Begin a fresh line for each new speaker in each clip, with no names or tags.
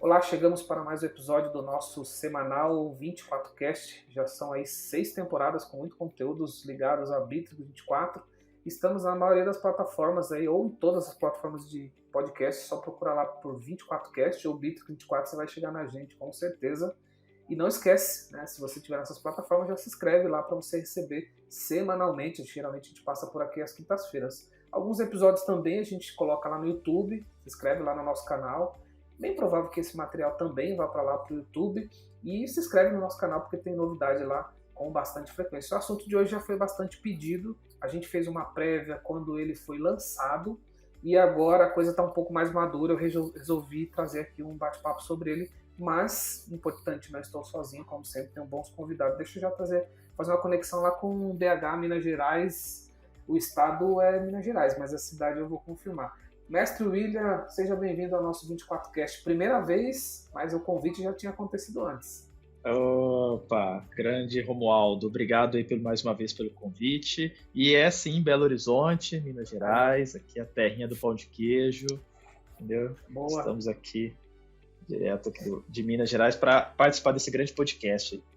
Olá, chegamos para mais um episódio do nosso semanal 24cast. Já são aí 6 temporadas com muito conteúdos ligados a Bitrix 24. Estamos na maioria das plataformas aí, ou em todas as plataformas de podcast. Só procurar lá por 24cast ou Bitrix 24, você vai chegar na gente com certeza. E não esquece, né, se você estiver nessas plataformas, já se inscreve lá para você receber semanalmente. Geralmente a gente passa por aqui às quintas-feiras. Alguns episódios também a gente coloca lá no YouTube, se inscreve lá no nosso canal. Bem provável que esse material também vá para lá para o YouTube. E se inscreve no nosso canal porque tem novidade lá com bastante frequência. O assunto de hoje já foi bastante pedido. A gente fez uma prévia quando ele foi lançado. E agora a coisa está um pouco mais madura. Eu resolvi trazer aqui um bate-papo sobre ele. Mas, importante, não estou sozinho, como sempre, tenho bons convidados. Deixa eu já fazer uma conexão lá com o BH, Minas Gerais. O estado é Minas Gerais, mas a cidade eu vou confirmar. Mestre William, seja bem-vindo ao nosso 24cast. Primeira vez, mas o convite já tinha acontecido antes.
Opa, grande Romualdo, obrigado aí mais uma vez pelo convite. E é sim, Belo Horizonte, Minas Gerais, aqui a terrinha do pão de queijo, entendeu?
Boa.
Estamos aqui, direto aqui de Minas Gerais, para participar desse grande podcast aí.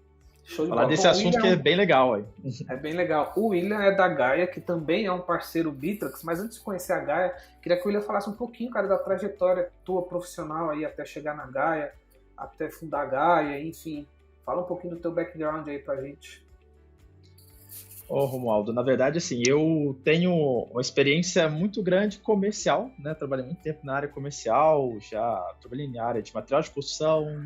Falar desse assunto William, que é bem legal aí.
É bem legal. O William é da Gaia, que também é um parceiro Bitrix, mas antes de conhecer a Gaia, queria que o William falasse um pouquinho, cara, da trajetória tua profissional aí até chegar na Gaia, até fundar a Gaia, enfim. Fala um pouquinho do teu background aí pra gente.
Ô, Romualdo, na verdade, assim, eu tenho uma experiência muito grande comercial, né? Trabalhei muito tempo na área comercial, já trabalhei na área de material de construção,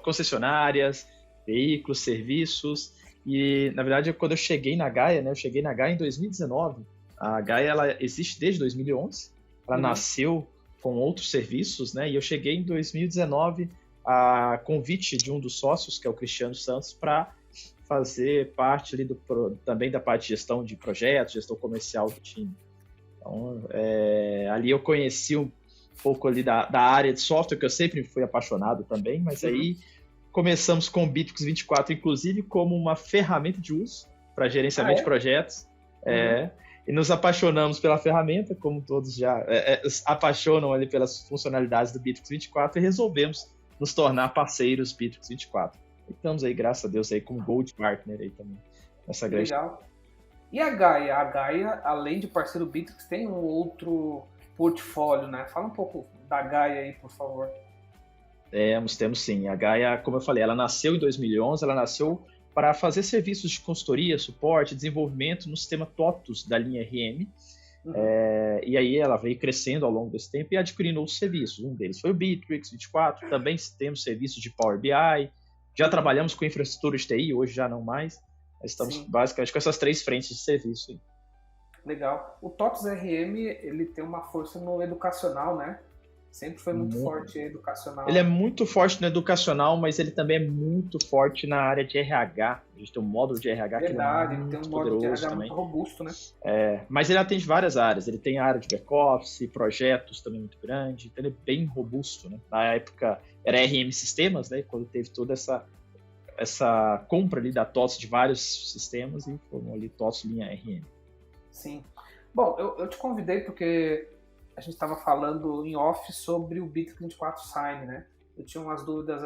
concessionárias, veículos, serviços, e na verdade quando eu cheguei na Gaia, né, eu cheguei na Gaia em 2019, a Gaia ela existe desde 2011, ela nasceu com outros serviços, né, e eu cheguei em 2019 a convite de um dos sócios, que é o Cristiano Santos, para fazer parte ali também da parte de gestão de projetos, gestão comercial do time. Então, ali eu conheci um pouco ali da área de software, que eu sempre fui apaixonado também, mas aí começamos com o Bitrix 24, inclusive, como uma ferramenta de uso para gerenciamento de projetos. E nos apaixonamos pela ferramenta, como todos já apaixonam ali pelas funcionalidades do Bitrix 24, e resolvemos nos tornar parceiros Bitrix 24. E estamos aí, graças a Deus, aí como Gold Partner aí também. Nessa grande...
Legal. E a Gaia? A Gaia, além de parceiro Bitrix, tem um outro portfólio, né? Fala um pouco da Gaia aí, por favor.
Temos sim. A Gaia, como eu falei, ela nasceu em 2011, ela nasceu para fazer serviços de consultoria, suporte, desenvolvimento no sistema TOTUS da linha RM. E aí ela veio crescendo ao longo desse tempo e adquirindo outros serviços. Um deles foi o Bitrix 24, também temos serviços de Power BI, já trabalhamos com infraestrutura de TI, hoje já não mais. Estamos basicamente com essas 3 frentes de serviço aí.
Legal. O TOTUS RM, ele tem uma força no educacional, né? Sempre foi muito forte educacional.
Ele é muito forte no educacional, mas ele também é muito forte na área de RH. A gente tem um módulo de RH que é muito poderoso também.
Muito robusto, né?
Mas ele atende várias áreas. Ele tem a área de back-office, projetos também muito grande. Então ele é bem robusto, né? Na época era RM Sistemas, né? Quando teve toda essa compra ali da TOTUS de vários sistemas e formou ali TOTUS linha RM.
Sim. Bom, eu te convidei porque a gente estava falando em off sobre o Bitrix 24 Sign, né? Eu tinha umas dúvidas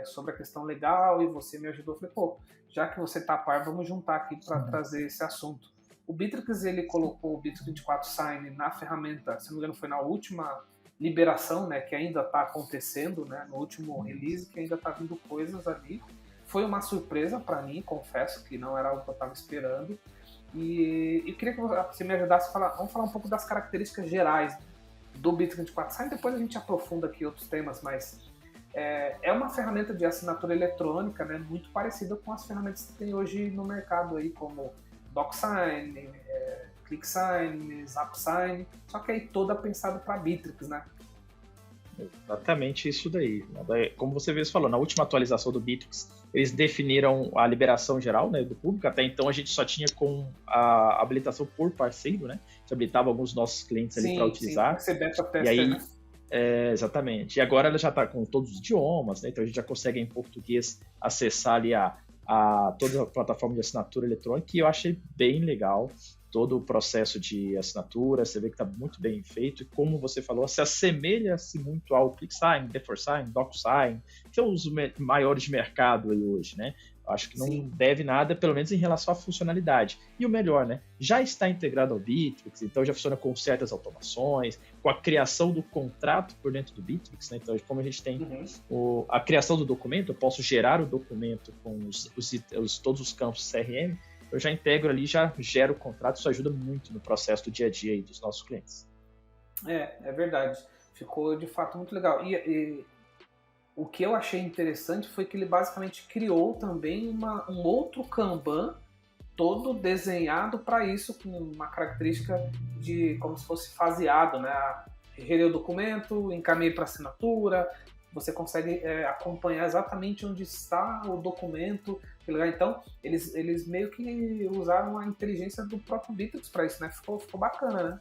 sobre a questão legal e você me ajudou. Eu falei, pô, já que você tá a par, vamos juntar aqui para trazer esse assunto. O Bitrix, ele colocou o Bitrix 24 Sign na ferramenta, se não me engano, foi na última liberação, né? Que ainda está acontecendo, né? No último release, que ainda tá vindo coisas ali. Foi uma surpresa para mim, confesso que não era algo que eu estava esperando. E eu queria que você me ajudasse a falar, vamos falar um pouco das características gerais do Bitrix 24 Sign, depois a gente aprofunda aqui outros temas, mas é uma ferramenta de assinatura eletrônica, né, muito parecida com as ferramentas que tem hoje no mercado, aí, como DocSign, ClickSign, ZapSign, só que aí toda pensada para Bitrix, né?
Exatamente isso daí. Como você mesmo falou, na última atualização do Bitrix, eles definiram a liberação geral, né, do público. Até então a gente só tinha com a habilitação por parceiro, né? A gente habilitava alguns dos nossos clientes ali para utilizar.
Sim, beta tester,
e aí,
né?
Exatamente. E agora ela já está com todos os idiomas, né? Então a gente já consegue em português acessar ali toda a plataforma de assinatura eletrônica, e eu achei bem legal. todo o processo de assinatura, você vê que está muito bem feito, e como você falou, se assemelha-se muito ao QuickSign, Before DocuSign, que são os maiores de mercado aí hoje, né? Acho que não
Sim.
deve nada, pelo menos em relação à funcionalidade. E o melhor, né? Já está integrado ao Bitrix, então já funciona com certas automações, com a criação do contrato por dentro do Bitrix, né? Então, como a gente tem a criação do documento, eu posso gerar o documento com todos os campos CRM, eu já integro ali, já gero o contrato, isso ajuda muito no processo do dia a dia aí dos nossos clientes.
É verdade. Ficou de fato muito legal. E o que eu achei interessante foi que ele basicamente criou também um outro Kanban todo desenhado para isso, com uma característica de como se fosse faseado, né? Gerei o documento, encaminhei para assinatura, você consegue acompanhar exatamente onde está o documento. Então, eles meio que usaram a inteligência do próprio Bitrix para isso, né? Ficou bacana, né?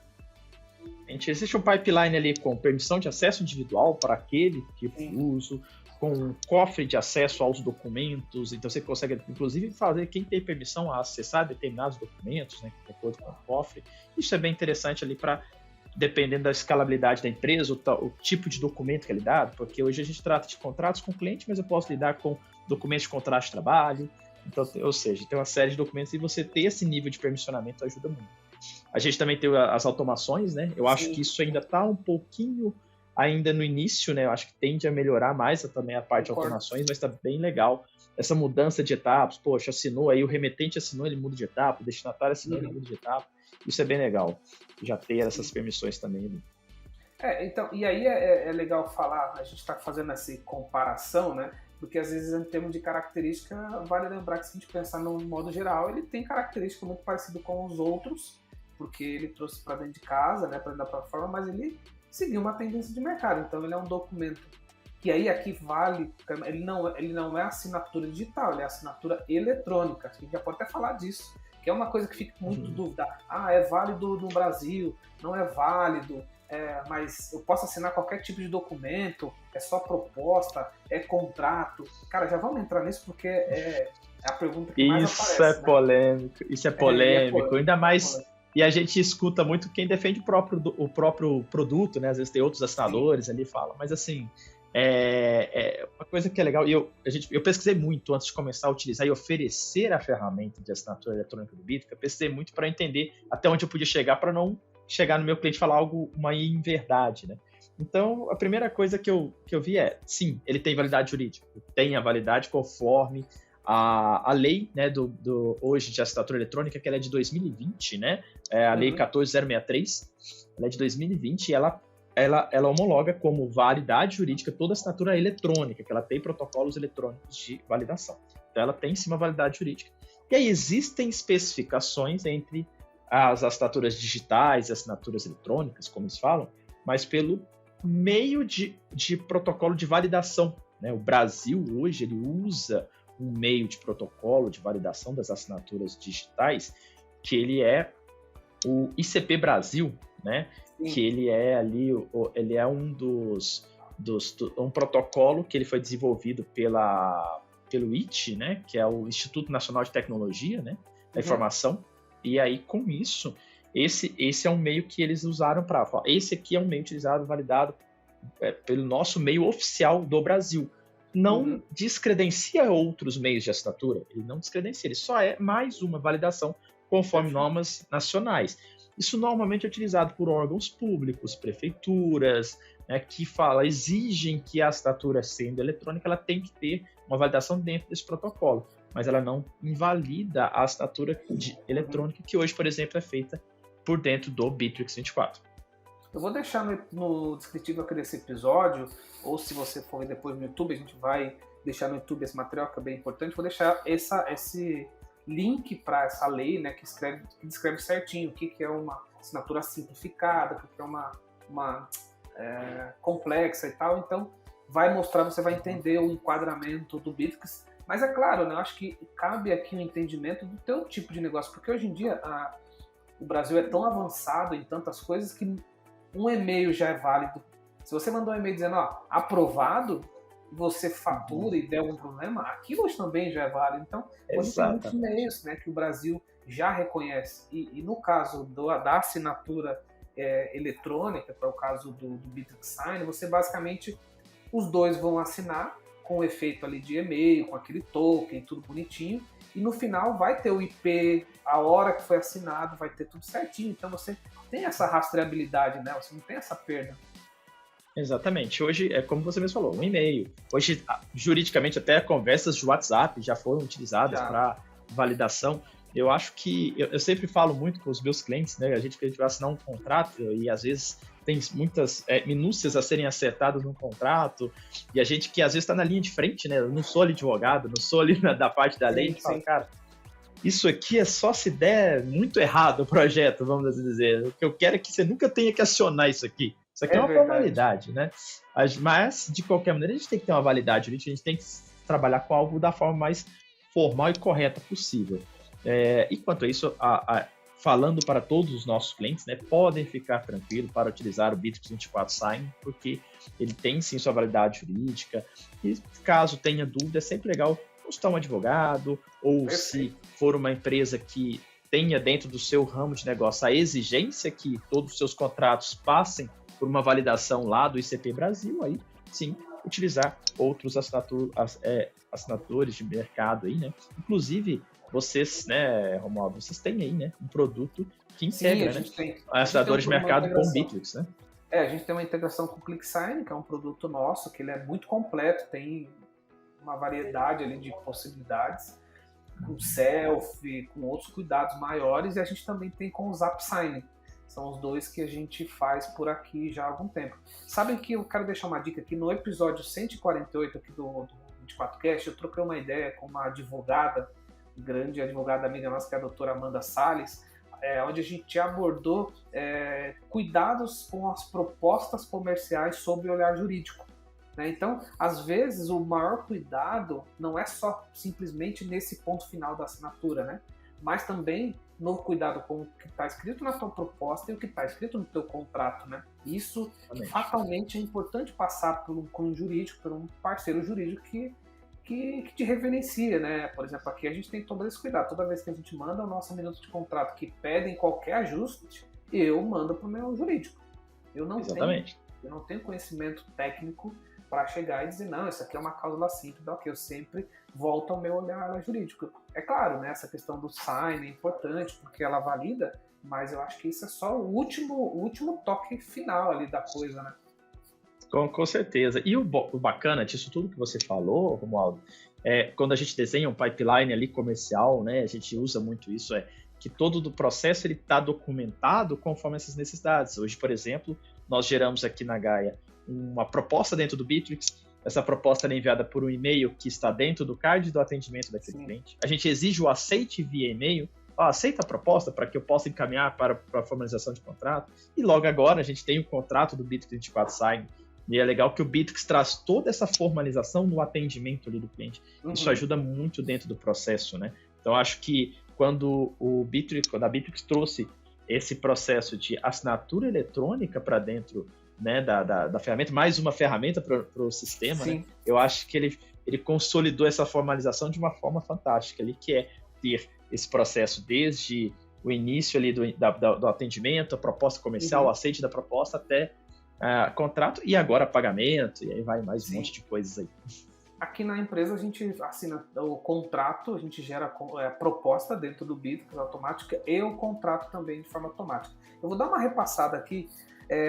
Existe um pipeline ali com permissão de acesso individual para aquele tipo de uso, com um cofre de acesso aos documentos, então você consegue, inclusive, fazer quem tem permissão a acessar determinados documentos, né, de acordo com o cofre. Isso é bem interessante ali para, dependendo da escalabilidade da empresa, o tipo de documento que é lidado, porque hoje a gente trata de contratos com o cliente, mas eu posso lidar com documentos de contrato de trabalho, então, ou seja, tem uma série de documentos e você ter esse nível de permissionamento ajuda muito. A gente também tem as automações, né? Eu acho que isso ainda está um pouquinho ainda no início, né? Eu acho que tende a melhorar mais também a parte de automações, mas está bem legal. Essa mudança de etapas, poxa, assinou, aí o remetente assinou, ele muda de etapa, o destinatário assinou, ele muda de etapa. Isso é bem legal, já ter essas permissões também.
Então, e aí é legal falar, a gente está fazendo essa comparação, né? Porque às vezes, em termos de característica, vale lembrar que se a gente pensar no modo geral, ele tem característica muito parecida com os outros, porque ele trouxe para dentro de casa, né, para dentro da plataforma, mas ele seguiu uma tendência de mercado. Então, ele é um documento. E aí, aqui vale, ele não é assinatura digital, ele é assinatura eletrônica. A gente já pode até falar disso, que é uma coisa que fica muito dúvida. É válido no Brasil, não é válido. Mas eu posso assinar qualquer tipo de documento, é só proposta, é contrato. Cara, já vamos entrar nisso porque é a pergunta que mais aparece.
Isso é polêmico, isso é polêmico, ainda mais. E a gente escuta muito quem defende o próprio produto, né? Às vezes tem outros assinadores ali falam, mas assim, uma coisa que é legal, e eu pesquisei muito antes de começar a utilizar e oferecer a ferramenta de assinatura eletrônica do Bitrix, eu pesquisei muito para entender até onde eu podia chegar para não chegar no meu cliente e falar uma inverdade, né? Então, a primeira coisa que eu vi sim, ele tem validade jurídica, tem a validade conforme a lei, né, hoje de assinatura eletrônica, que ela é de 2020, né? A lei 14063, ela é de 2020 e ela homologa como validade jurídica toda assinatura eletrônica, que ela tem protocolos eletrônicos de validação. Então, ela tem sim uma validade jurídica. E aí existem especificações entre as assinaturas digitais e assinaturas eletrônicas, como eles falam, mas pelo meio de protocolo de validação, né? O Brasil hoje ele usa um meio de protocolo de validação das assinaturas digitais, que ele é o ICP Brasil, né? Que ele é ali, ele é um um protocolo que ele foi desenvolvido pelo ITI, né? Que é o Instituto Nacional de Tecnologia, né? Da Informação. E aí, com isso, esse é um meio que eles usaram para falar. Esse aqui é um meio utilizado, validado pelo nosso meio oficial do Brasil. Não descredencia outros meios de assinatura. Ele não descredencia, ele só é mais uma validação conforme normas nacionais. Isso normalmente é utilizado por órgãos públicos, prefeituras, né, que exigem que a assinatura sendo eletrônica, ela tem que ter uma validação dentro desse protocolo, mas ela não invalida a assinatura eletrônica, que hoje, por exemplo, é feita por dentro do Bitrix 24.
Eu vou deixar no descritivo aqui desse episódio, ou se você for ver depois no YouTube, a gente vai deixar no YouTube esse material que é bem importante. Vou deixar esse link para essa lei, né, que descreve certinho o que é uma assinatura simplificada, o que é uma complexa e tal. Então, vai mostrar, você vai entender o enquadramento do Bitrix. Mas é claro, né, eu acho que cabe aqui um entendimento do teu tipo de negócio, porque hoje em dia o Brasil é tão avançado em tantas coisas que um e-mail já é válido. Se você mandou um e-mail dizendo, aprovado, você fatura e der algum problema, aquilo hoje também já é válido. Então, hoje tem muitos e-mails, né, que o Brasil já reconhece. E no caso da assinatura eletrônica, para o caso do Bitrix Sign, você basicamente, os dois vão assinar com o efeito ali de e-mail, com aquele token, tudo bonitinho, e no final vai ter o IP, a hora que foi assinado, vai ter tudo certinho. Então você tem essa rastreabilidade, né? Você não tem essa perda.
Exatamente. Hoje, é como você mesmo falou, um e-mail. Hoje, juridicamente, até conversas de WhatsApp já foram utilizadas para validação. Eu acho que, eu sempre falo muito com os meus clientes, né? A gente vai assinar um contrato e às vezes tem muitas minúcias a serem acertadas no contrato, e a gente que às vezes está na linha de frente, né? Eu não sou ali advogado, não sou ali da parte da lei, a gente fala, cara, isso aqui é só se der muito errado o projeto, vamos assim dizer. O que eu quero é que você nunca tenha que acionar isso aqui. Isso aqui é uma formalidade, né? Mas, de qualquer maneira, a gente tem que ter uma validade jurídica, a gente tem que trabalhar com algo da forma mais formal e correta possível. E quanto a isso, falando para todos os nossos clientes, né, podem ficar tranquilos para utilizar o Bitrix 24 Sign, porque ele tem sim sua validade jurídica, e caso tenha dúvida, é sempre legal consultar um advogado, ou se for uma empresa que tenha dentro do seu ramo de negócio a exigência que todos os seus contratos passem por uma validação lá do ICP Brasil, aí sim, utilizar outros assinadores de mercado aí, né? Inclusive, vocês, né, Romualdo, vocês têm aí, né, um produto que integra, né, assinadores de mercado com o Bitrix, né?
A gente tem uma integração com o ClickSign, que é um produto nosso, que ele é muito completo, tem uma variedade ali de possibilidades, com selfie, com outros cuidados maiores, e a gente também tem com o ZapSign. São os dois que a gente faz por aqui já há algum tempo. Sabem que eu quero deixar uma dica aqui, no episódio 148 aqui do 24Cast, eu troquei uma ideia com uma advogada, grande advogada amiga nossa, que é a doutora Amanda Salles, onde a gente abordou cuidados com as propostas comerciais sob o olhar jurídico. Né? Então, às vezes, o maior cuidado não é só simplesmente nesse ponto final da assinatura, né? Mas também no cuidado com o que está escrito na tua proposta e o que está escrito no teu contrato, né? Isso, fatalmente, é importante passar por um jurídico, por um parceiro jurídico que te reverencia, né? Por exemplo, aqui a gente tem todo esse cuidado. Toda vez que a gente manda o nosso minuto de contrato que pedem qualquer ajuste, eu mando para o meu jurídico. Eu não tenho conhecimento técnico para chegar e dizer, não, isso aqui é uma cláusula simples, ok, eu sempre volto ao meu olhar jurídico. É claro, né, essa questão do sign é importante, porque ela valida, mas eu acho que isso é só o último toque final ali da coisa, né?
Com certeza. E o bacana disso tudo que você falou, Romualdo, quando a gente desenha um pipeline ali comercial, né, a gente usa muito isso, que todo o processo está documentado conforme essas necessidades. Hoje, por exemplo, nós geramos aqui na Gaia uma proposta dentro do Bitrix. Essa proposta é enviada por um e-mail que está dentro do card do atendimento daquele cliente. A gente exige o aceite via e-mail. Aceita a proposta para que eu possa encaminhar para a formalização de contrato. E logo agora a gente tem o contrato do Bitrix 24 Sign. E é legal que o Bitrix traz toda essa formalização no atendimento ali do cliente. Isso ajuda muito dentro do processo, né? Então, acho que quando a Bitrix trouxe esse processo de assinatura eletrônica para dentro, né, da ferramenta, mais uma ferramenta para o sistema, né, eu acho que ele consolidou essa formalização de uma forma fantástica, ali, que é ter esse processo desde o início ali do atendimento, a proposta comercial, o aceite da proposta, até contrato e agora pagamento, e aí vai mais um monte de coisas aí.
Aqui na empresa a gente assina o contrato, a gente gera a proposta dentro do Bitrix automática e o contrato também de forma automática. Eu vou dar uma repassada aqui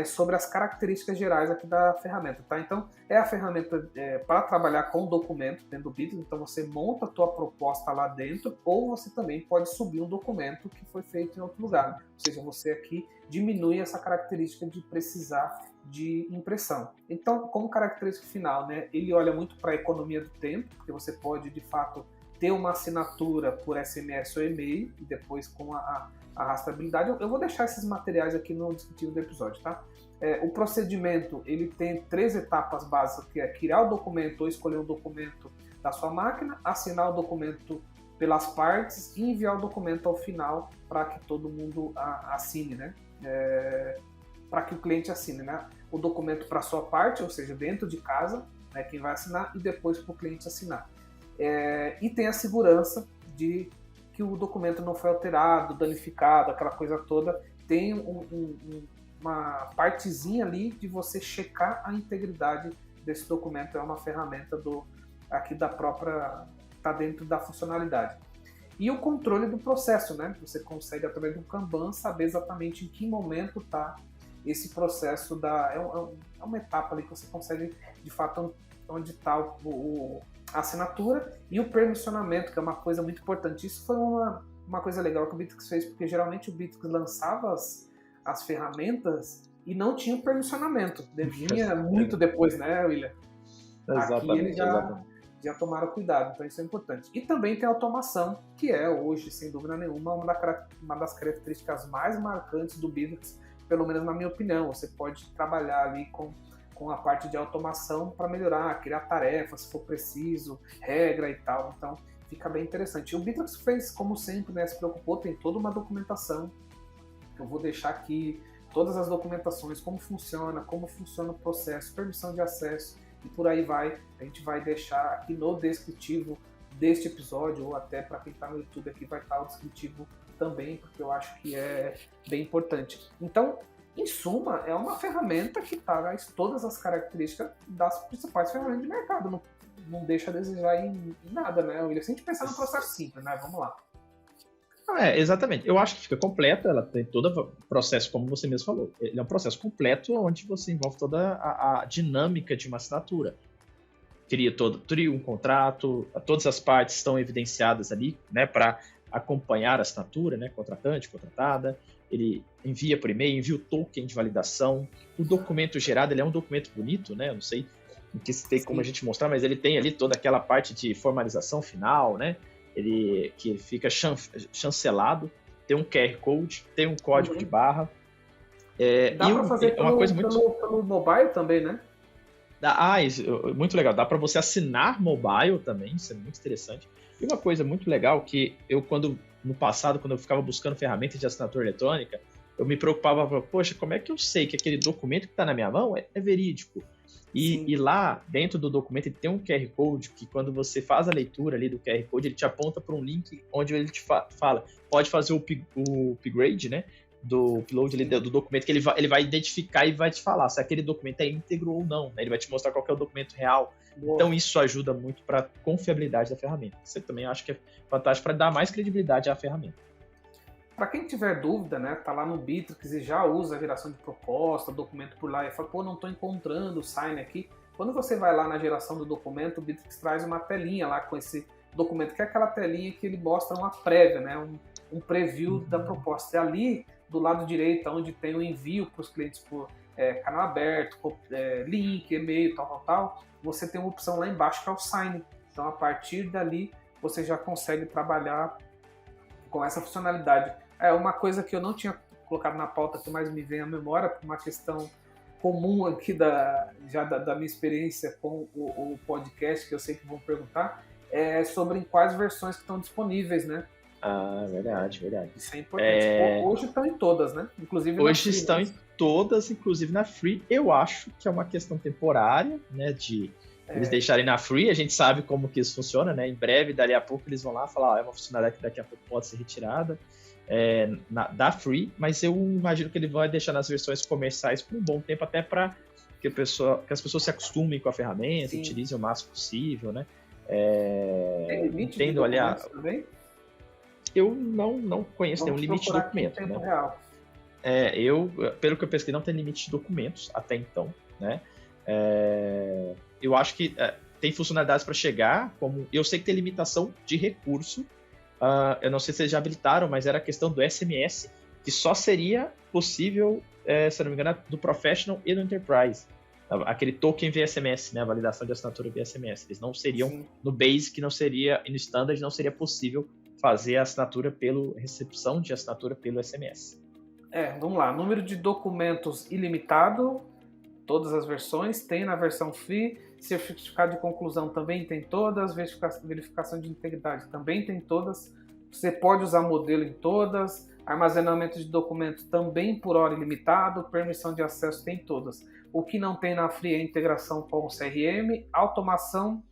sobre as características gerais aqui da ferramenta, tá? Então, é a ferramenta para trabalhar com documento dentro do Bitrix, então você monta a tua proposta lá dentro, ou você também pode subir um documento que foi feito em outro lugar. Ou seja, você aqui diminui essa característica de precisar de impressão. Então, como característica final, né, ele olha muito para a economia do tempo, porque você pode, de fato, ter uma assinatura por SMS ou e-mail, e depois com a rastreabilidade. Eu vou deixar esses materiais aqui no descritivo do episódio, tá? O procedimento, ele tem 3 etapas básicas, que é criar o documento ou escolher um documento da sua máquina, assinar o documento pelas partes e enviar o documento ao final para que todo mundo assine, né? Para que o cliente assine, né? O documento para a sua parte, ou seja, dentro de casa, né, quem vai assinar, e depois para o cliente assinar. E tem a segurança de que o documento não foi alterado, danificado, aquela coisa toda. Tem uma partezinha ali de você checar a integridade desse documento. É uma ferramenta aqui da própria, está dentro da funcionalidade. E o controle do processo, né? Você consegue, através do Kanban, saber exatamente em que momento está esse processo. É uma etapa ali que você consegue, de fato, onde está a assinatura e o permissionamento, que é uma coisa muito importante. Isso foi uma coisa legal que o Bitrix fez, porque geralmente o Bitrix lançava as ferramentas e não tinha o permissionamento. Vinha muito depois, né, William?
Exatamente,
aqui eles já tomaram cuidado, então isso é importante. E também tem a automação, que é hoje, sem dúvida nenhuma, uma das características mais marcantes do Bitrix, pelo menos na minha opinião. Você pode trabalhar ali com a parte de automação para melhorar, criar tarefas, se for preciso, regra e tal. Então fica bem interessante. E o Bitrix fez, como sempre, né, se preocupou, tem toda uma documentação. Eu vou deixar aqui todas as documentações, como funciona o processo, permissão de acesso e por aí vai. A gente vai deixar aqui no descritivo deste episódio, ou até para quem está no YouTube aqui vai estar o descritivo também, porque eu acho que é bem importante. Então, em suma, é uma ferramenta que traz todas as características das principais ferramentas de mercado. Não deixa a desejar em nada, né, William? Se a gente pensar no processo simples, né? Vamos lá.
Exatamente. Eu acho que fica completa, ela tem todo o processo, como você mesmo falou. Ele é um processo completo onde você envolve toda a dinâmica de uma assinatura. Cria um contrato, todas as partes estão evidenciadas ali, né, para acompanhar a assinatura, né, contratante, contratada. Ele envia por e-mail, envia o token de validação. O documento gerado, ele é um documento bonito, né? Eu não sei que se tem como a gente mostrar, mas ele tem ali toda aquela parte de formalização final, né? Que ele fica chancelado, tem um QR Code, tem um código de barra.
Dá para fazer pelo mobile também, né?
Muito legal. Dá para você assinar mobile também, isso é muito interessante. E uma coisa muito legal que no passado, quando eu ficava buscando ferramentas de assinatura eletrônica, eu me preocupava, poxa, como é que eu sei que aquele documento que está na minha mão é verídico? E lá, dentro do documento, ele tem um QR Code que quando você faz a leitura ali do QR Code, ele te aponta para um link onde ele te fala, pode fazer o upgrade, né, do upload ali do documento, que ele vai identificar e vai te falar se aquele documento é íntegro ou não, né? Ele vai te mostrar qual que é o documento real. Boa. Então isso ajuda muito para a confiabilidade da ferramenta. Você também acha que é fantástico para dar mais credibilidade à ferramenta.
Para quem tiver dúvida, né, tá lá no Bitrix e já usa a geração de proposta, documento por lá e fala, pô, não estou encontrando o sign aqui. Quando você vai lá na geração do documento, o Bitrix traz uma telinha lá com esse documento, que é aquela telinha que ele mostra uma prévia, né, um preview da proposta. E ali, do lado direito, onde tem o envio para os clientes por canal aberto, link, e-mail, tal, você tem uma opção lá embaixo que é o sign. Então, a partir dali, você já consegue trabalhar com essa funcionalidade. É uma coisa que eu não tinha colocado na pauta, que mais me vem à memória, por uma questão comum aqui da minha experiência com o podcast, que eu sei que vão perguntar, é sobre em quais versões que estão disponíveis, né?
Verdade.
Isso é importante. Hoje estão em todas, né? Inclusive na
Hoje
Free,
estão
né?
em todas, inclusive na Free. Eu acho que é uma questão temporária, né? Eles deixarem na Free, a gente sabe como que isso funciona, né? Em breve, dali a pouco, eles vão lá falar, é uma funcionalidade que daqui a pouco pode ser retirada da Free, mas eu imagino que ele vai deixar nas versões comerciais por um bom tempo, até para que as pessoas se acostumem com a ferramenta, Sim. utilizem o máximo possível, né?
Tem limite de documentos também?
Eu não conheço nenhum limite de documento.
Tempo real.
Pelo que eu pesquisei, não tem limite de documentos até então, né? Eu acho que tem funcionalidades para chegar, como eu sei que tem limitação de recurso. Eu não sei se eles já habilitaram, mas era a questão do SMS, que só seria possível, se não me engano, do Professional e do Enterprise. Aquele token via SMS, né? A validação de assinatura via SMS. Eles não seriam, Sim. no Basic não seria, e no Standard não seria possível fazer a assinatura recepção de assinatura pelo SMS.
Vamos lá. Número de documentos ilimitado, todas as versões, tem na versão Free. Certificado de conclusão também tem todas. Verificação de integridade também tem todas. Você pode usar modelo em todas. Armazenamento de documentos também por hora ilimitado. Permissão de acesso tem todas. O que não tem na Free é a integração com o CRM, automação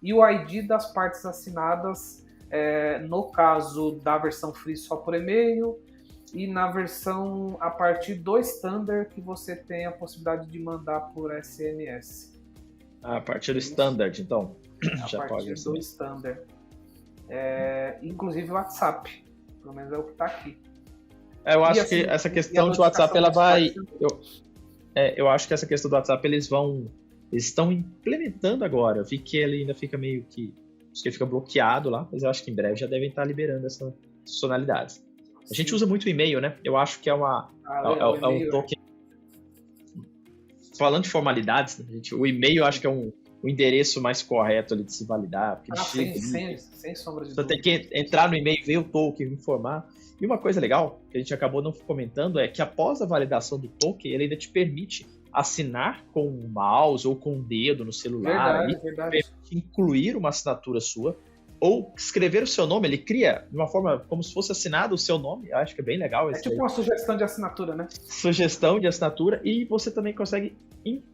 e o ID das partes assinadas No caso da versão free só por e-mail, e na versão a partir do Standard que você tem a possibilidade de mandar por SMS.
A partir do Standard, então.
A
Já
partir
pode
do Standard. Inclusive o WhatsApp, pelo menos é o que está aqui.
Eu acho que essa questão de WhatsApp, ela vai... Eu acho que essa questão do WhatsApp, eles estão implementando agora. Eu vi que ele ainda fica meio que... Acho que ele fica bloqueado lá, mas eu acho que em breve já devem estar liberando essas funcionalidades. A gente usa muito o e-mail, né? Eu acho que é um token... Falando de formalidades, né, o e-mail eu acho que é o endereço mais correto ali de se validar.
Sem sombra de
dúvida. Você tem que entrar no e-mail, ver o token, informar. E uma coisa legal, que a gente acabou não comentando, é que após a validação do token, ele ainda te permite assinar com o mouse ou com o dedo no celular.
Verdade.
Permite incluir uma assinatura sua, ou escrever o seu nome. Ele cria de uma forma como se fosse assinado o seu nome. Eu acho que é bem legal.
É tipo uma sugestão de assinatura, né?
Sugestão de assinatura, e você também consegue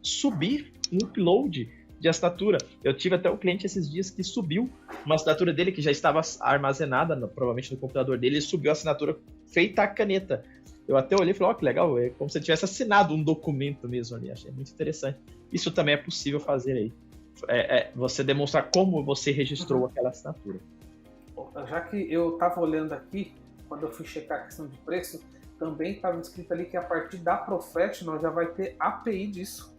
subir um upload de assinatura. Eu tive até um cliente esses dias que subiu uma assinatura dele que já estava armazenada, provavelmente no computador dele, e subiu a assinatura feita à caneta. Eu até olhei e falei, que legal, é como se ele tivesse assinado um documento mesmo ali. Achei muito interessante. Isso também é possível fazer aí. Você demonstrar como você registrou aquela assinatura.
Já que eu estava olhando aqui, quando eu fui checar a questão de preço, também estava escrito ali que a partir da Professional já vai ter API disso.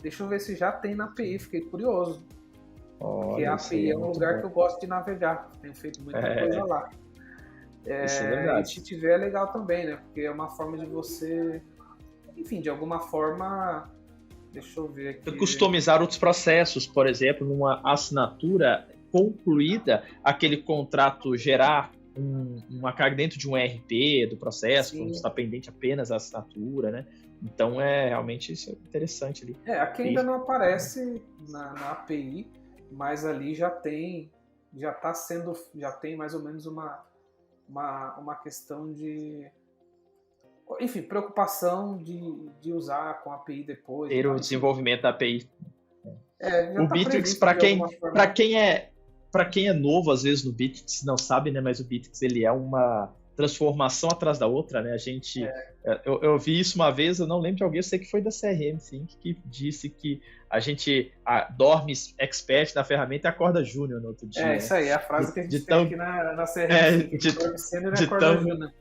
Deixa eu ver se já tem na API, fiquei curioso. Porque a API é um lugar que eu gosto de navegar, tenho feito muita coisa lá.
Isso é verdade.
E se tiver é legal também, né? Porque é uma forma de você, enfim, de alguma forma, deixa eu ver aqui.
Customizar outros processos, por exemplo, numa assinatura concluída, aquele contrato gerar uma carga dentro de um ERP do processo, quando está pendente apenas a assinatura, né? Então, realmente isso é interessante ali.
Aqui ainda não aparece na API, mas ali já tem mais ou menos uma questão de, enfim, preocupação de usar com a API depois.
Ter o desenvolvimento da API. O
tá
Bittrex, para quem é novo, às vezes no Bittrex não sabe, né? Mas o Bittrex, ele é uma transformação atrás da outra, né? Eu vi isso uma vez, eu não lembro de alguém, eu sei que foi da CRM, sim, que disse que a gente dorme expert na ferramenta e acorda júnior no outro dia.
Isso aí, é a frase que a gente tem aqui na CRM, dorme sênior e acorda júnior.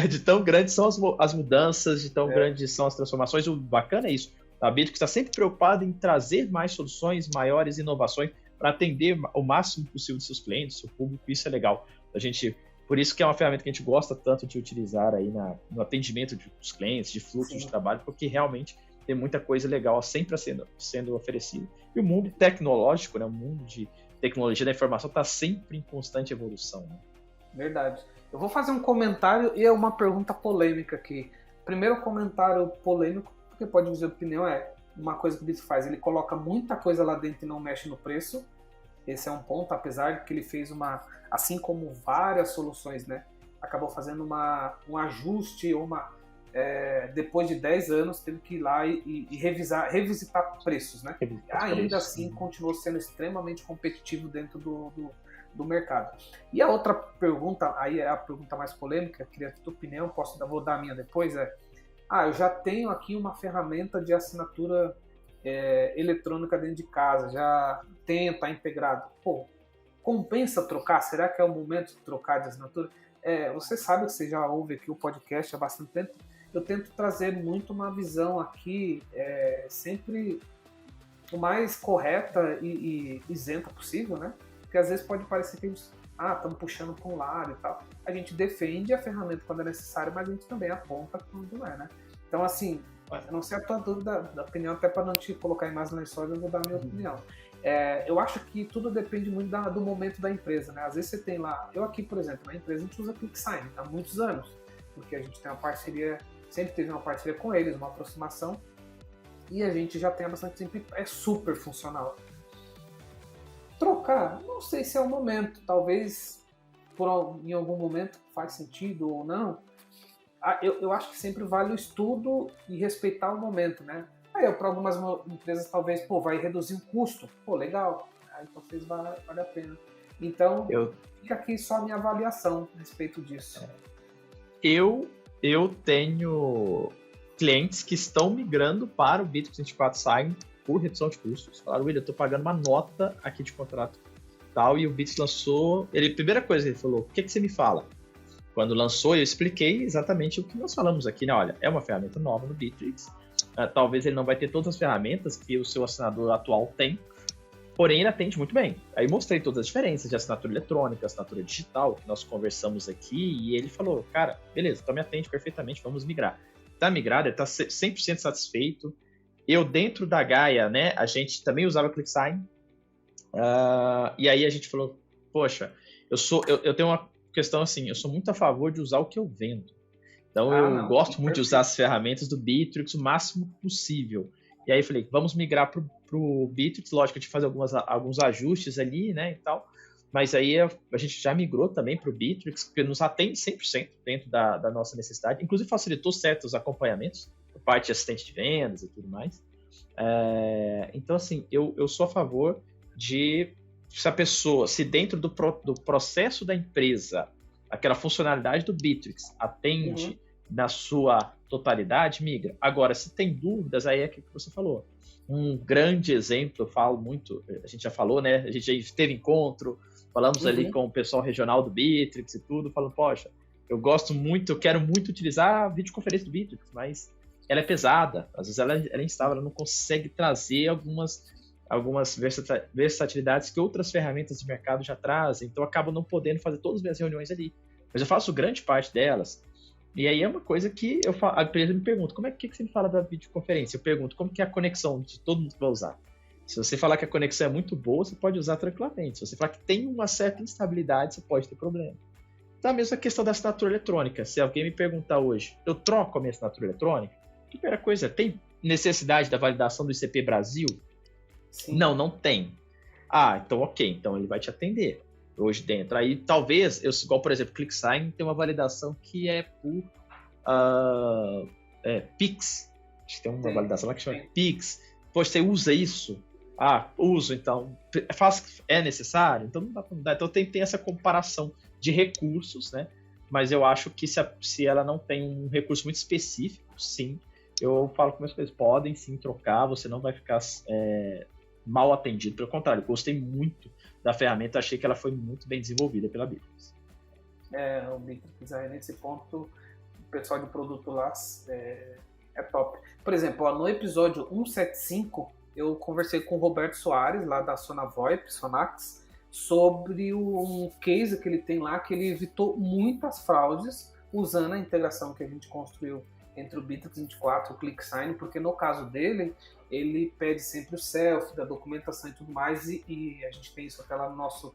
De tão grandes são as mudanças, de tão grandes são as transformações. O bacana é isso. A Bittrex está sempre preocupada em trazer mais soluções, maiores inovações para atender o máximo possível dos seus clientes, do seu público. Isso é legal. Por isso que é uma ferramenta que a gente gosta tanto de utilizar aí no atendimento dos clientes, de fluxo de trabalho, porque realmente tem muita coisa legal sempre sendo oferecida. E o mundo tecnológico, né, o mundo de tecnologia da informação está sempre em constante evolução. Né?
Verdade. Eu vou fazer um comentário e é uma pergunta polêmica aqui. Primeiro comentário polêmico, porque pode dizer opinião, uma coisa que o Bittrex faz, ele coloca muita coisa lá dentro e não mexe no preço. Esse é um ponto, apesar de que ele fez assim como várias soluções, né, acabou fazendo um ajuste, depois de 10 anos, teve que ir lá e revisitar preços, né? Ainda assim, continuou sendo extremamente competitivo dentro do mercado. E a outra pergunta, aí é a pergunta mais polêmica, queria ter tua opinião, vou dar a minha depois, eu já tenho aqui uma ferramenta de assinatura eletrônica dentro de casa, já está integrado. Compensa trocar? Será que é o momento de trocar de assinatura? Você sabe que você já ouve aqui o podcast há bastante tempo. Eu tento trazer muito uma visão aqui, sempre o mais correta e isenta possível, né? Porque às vezes pode parecer que a gente estamos puxando para um lado e tal. A gente defende a ferramenta quando é necessário, mas a gente também aponta quando não é, né? Então, assim, não sei a tua dúvida da opinião, até para não te colocar em mais lençóis, eu vou dar a minha opinião. Eu acho que tudo depende muito do momento da empresa, né? Às vezes você tem lá... Eu aqui, por exemplo, na empresa a gente usa QuickSign há muitos anos, porque a gente tem uma parceria, sempre teve uma parceria com eles, uma aproximação, e a gente já tem há bastante tempo, é super funcional. Trocar, não sei se é o momento, talvez em algum momento faz sentido ou não. Eu acho que sempre vale o estudo e respeitar o momento, né? Para algumas empresas talvez, vai reduzir o custo, legal, aí talvez vale a pena. Então, fica aqui só a minha avaliação a respeito disso.
Eu tenho clientes que estão migrando para o Bitrix 24 Sign por redução de custos. Falaram, William, eu estou pagando uma nota aqui de contrato tal, e o Bitrix lançou... Primeira coisa que ele falou, o que você me fala? Quando lançou, eu expliquei exatamente o que nós falamos aqui, né? Olha, é uma ferramenta nova no Bitrix, talvez ele não vai ter todas as ferramentas que o seu assinador atual tem, porém ele atende muito bem. Aí mostrei todas as diferenças de assinatura eletrônica, assinatura digital, que nós conversamos aqui, e ele falou, cara, beleza, então me atende perfeitamente, vamos migrar. Tá migrado, ele tá 100% satisfeito. Eu, dentro da Gaia, né, a gente também usava ClickSign, e aí a gente falou, poxa, eu tenho uma questão assim, eu sou muito a favor de usar o que eu vendo. Então eu gosto muito de usar as ferramentas do Bitrix o máximo possível. E aí eu falei, vamos migrar pro Bitrix, lógico, a gente fazer alguns ajustes ali, né, e tal. Mas aí a gente já migrou também pro Bitrix, que nos atende 100% dentro da nossa necessidade. Inclusive facilitou certos acompanhamentos, por parte de assistente de vendas e tudo mais. Então, assim, eu sou a favor de... Se dentro do processo da empresa, aquela funcionalidade do Bitrix atende na sua totalidade, migra. Agora, se tem dúvidas, aí é aquilo que você falou. Um grande exemplo, eu falo muito, a gente já falou, né? A gente já teve encontro, falamos ali com o pessoal regional do Bitrix e tudo, falando, poxa, eu quero muito utilizar a videoconferência do Bitrix, mas ela é pesada, às vezes ela é instável, ela não consegue trazer algumas versatilidades que outras ferramentas de mercado já trazem, então eu acabo não podendo fazer todas as minhas reuniões ali. Mas eu faço grande parte delas. E aí é uma coisa que a empresa me pergunta, como é que você me fala da videoconferência? Eu pergunto, como que é a conexão de todo mundo que vai usar? Se você falar que a conexão é muito boa, você pode usar tranquilamente. Se você falar que tem uma certa instabilidade, você pode ter problema. Então a mesma questão da assinatura eletrônica. Se alguém me perguntar hoje, eu troco a minha assinatura eletrônica? A primeira coisa, tem necessidade da validação do ICP Brasil? Sim. Não tem. Então ok, então ele vai te atender hoje dentro. Aí talvez, igual por exemplo, ClickSign tem uma validação que é por Pix. Acho que tem uma validação lá que chama Pix. Poxa, você usa isso? Uso, então. É necessário? Então não dá para mudar. Então tem essa comparação de recursos, né? Mas eu acho que se ela não tem um recurso muito específico, sim, eu falo com meus clientes, podem sim trocar, você não vai ficar mal atendido. Pelo contrário, gostei muito da ferramenta, achei que ela foi muito bem desenvolvida pela Bitrix.
O Bitrix, nesse ponto, o pessoal de produto lá é top. Por exemplo, no episódio 175, eu conversei com o Roberto Soares, lá da Sonax, sobre um case que ele tem lá, que ele evitou muitas fraudes usando a integração que a gente construiu entre o Bitrix 24 e o ClickSign, porque no caso dele, ele pede sempre o selfie da documentação e tudo mais, e a gente tem isso até lá no nosso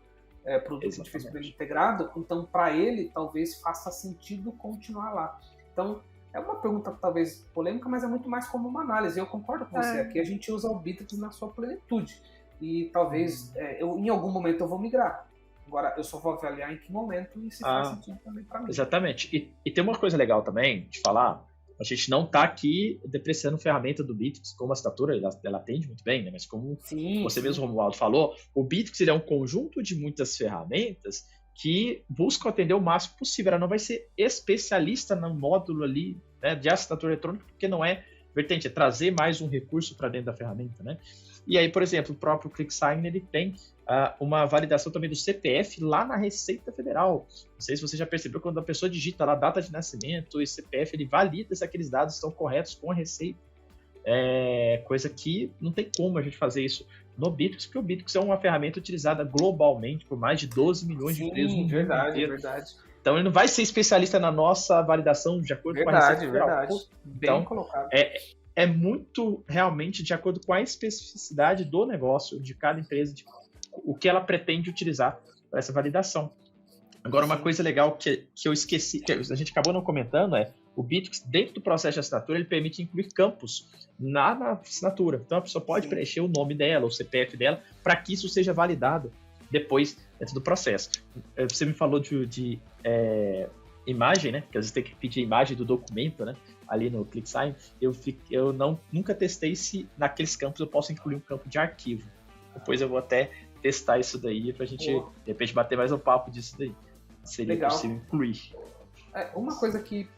produto que a gente fez para ele integrado, então para ele talvez faça sentido continuar lá. Então é uma pergunta talvez polêmica, mas é muito mais como uma análise. Eu concordo com você, aqui a gente usa o Bitrix na sua plenitude, e talvez em algum momento eu vou migrar. Agora, eu só vou avaliar em que momento e se faz sentido também para mim.
Exatamente. E tem uma coisa legal também de falar. A gente não está aqui depreciando a ferramenta do Bitrix como assinatura, ela atende muito bem, né? Mas como você mesmo, Romualdo, falou, o Bitrix ele é um conjunto de muitas ferramentas que buscam atender o máximo possível. Ela não vai ser especialista no módulo ali, né, de assinatura eletrônica, porque não é vertente, é trazer mais um recurso para dentro da ferramenta, né? E aí, por exemplo, o próprio ClickSign, ele tem uma validação também do CPF lá na Receita Federal. Não sei se você já percebeu, quando a pessoa digita lá a data de nascimento e CPF, ele valida se aqueles dados estão corretos com a Receita. Coisa que não tem como a gente fazer isso no Bitrix, porque o Bitrix é uma ferramenta utilizada globalmente por mais de 12 milhões de empresas no mundo inteiro.
Verdade.
Então ele não vai ser especialista na nossa validação de acordo com a Receita Federal.
Verdade. Bem
então,
colocado.
É muito realmente de acordo com a especificidade do negócio de cada empresa, de o que ela pretende utilizar para essa validação. Agora, uma coisa legal que eu esqueci, que a gente acabou não comentando, o Bitrix, dentro do processo de assinatura, ele permite incluir campos na assinatura. Então, a pessoa pode preencher o nome dela, o CPF dela, para que isso seja validado depois dentro do processo. Você me falou de imagem, né? Que às vezes tem que pedir a imagem do documento, né? Ali no ClickSign. Eu nunca testei se naqueles campos eu posso incluir um campo de arquivo. Depois eu vou até testar isso daí pra gente, de repente, bater mais um papo disso daí. Seria
Legal.
possível incluir.
Uma coisa que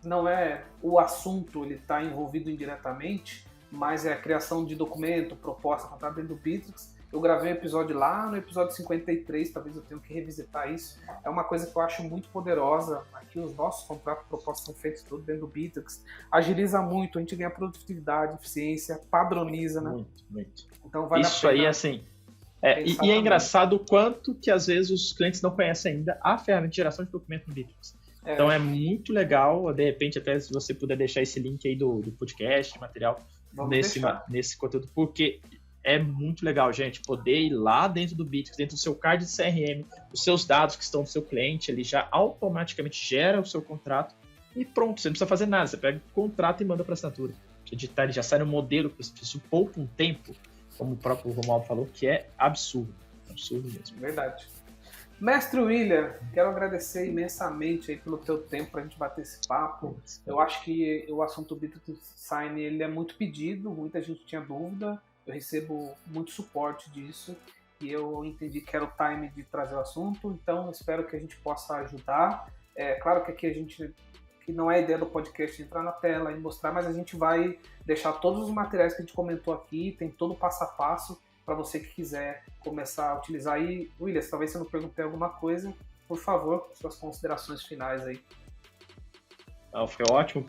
não é o assunto, ele está envolvido indiretamente, mas é a criação de documento, proposta, contrato dentro do Bitrix. Eu gravei um episódio lá no episódio 53, talvez eu tenha que revisitar isso. É uma coisa que eu acho muito poderosa. Aqui os nossos contratos, propostas são feitos tudo dentro do Bitrix. Agiliza muito, a gente ganha produtividade, eficiência, padroniza, né?
Muito.
Então vale
isso
a pena.
Aí, assim... E é engraçado o quanto que às vezes os clientes não conhecem ainda a ferramenta de geração de documento no Bitrix. Então é muito legal, de repente até se você puder deixar esse link aí do podcast, material, nesse conteúdo, porque é muito legal, gente, poder ir lá dentro do Bitrix, dentro do seu card de CRM, os seus dados que estão no seu cliente, ele já automaticamente gera o seu contrato e pronto, você não precisa fazer nada, você pega o contrato e manda para assinatura. Editar, ele já sai no modelo, isso poupa um tempo, como o próprio Romualdo falou, que é absurdo mesmo.
Verdade. Mestre William, quero agradecer imensamente aí pelo teu tempo para a gente bater esse papo. Eu acho que o assunto Bitrix Sign ele é muito pedido, muita gente tinha dúvida, eu recebo muito suporte disso e eu entendi que era o time de trazer o assunto, então espero que a gente possa ajudar. É claro que aqui a gente, que não é a ideia do podcast entrar na tela e mostrar, mas a gente vai deixar todos os materiais que a gente comentou aqui, tem todo o passo a passo, para você que quiser começar a utilizar. E, William, talvez você não perguntei alguma coisa, por favor, suas considerações finais aí.
Foi ótimo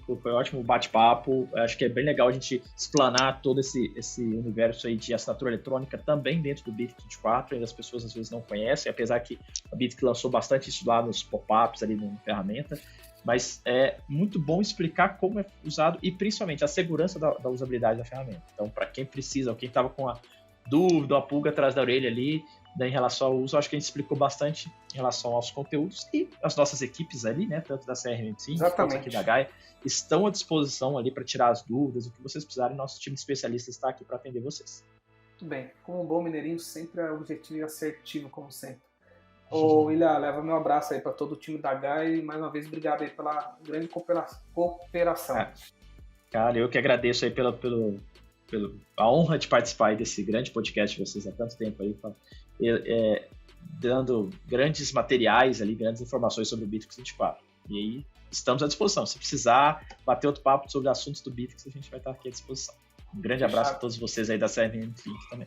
o bate-papo. Acho que é bem legal a gente explanar todo esse universo aí de assinatura eletrônica também dentro do Bitrix 24. Ainda as pessoas às vezes não conhecem, apesar que a Bitrix lançou bastante isso lá nos pop-ups ali na ferramenta. Mas é muito bom explicar como é usado e principalmente a segurança da usabilidade da ferramenta. Então, para quem precisa, ou quem estava com a dúvida, a pulga atrás da orelha ali, em relação ao uso, acho que a gente explicou bastante em relação aos conteúdos e as nossas equipes ali, né, tanto da CRM5 quanto aqui da Gaia, estão à disposição ali para tirar as dúvidas, o que vocês precisarem, nosso time de especialistas está aqui para atender vocês.
Muito bem, como um bom mineirinho, sempre é objetivo e assertivo, como sempre. Ô, William, leva meu abraço aí para todo o time da Gaia e mais uma vez obrigado aí pela grande cooperação.
Cara, eu que agradeço aí pela a honra de participar desse grande podcast de vocês há tanto tempo aí, dando grandes materiais ali, grandes informações sobre o Bitrix 24. E aí, estamos à disposição. Se precisar bater outro papo sobre assuntos do Bitrix, a gente vai estar aqui à disposição. Um grande abraço a todos vocês aí da CRM5 também.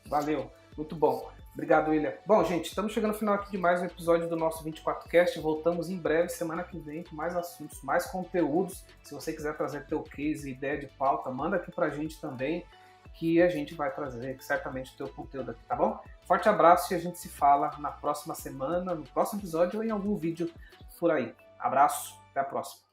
Valeu, muito bom. Obrigado, William. Bom, gente, estamos chegando ao final aqui de mais um episódio do nosso 24Cast. Voltamos em breve, semana que vem, com mais assuntos, mais conteúdos. Se você quiser trazer teu case, ideia de pauta, manda aqui pra gente também, que a gente vai trazer certamente o teu conteúdo aqui, tá bom? Forte abraço e a gente se fala na próxima semana, no próximo episódio ou em algum vídeo por aí. Abraço, até a próxima.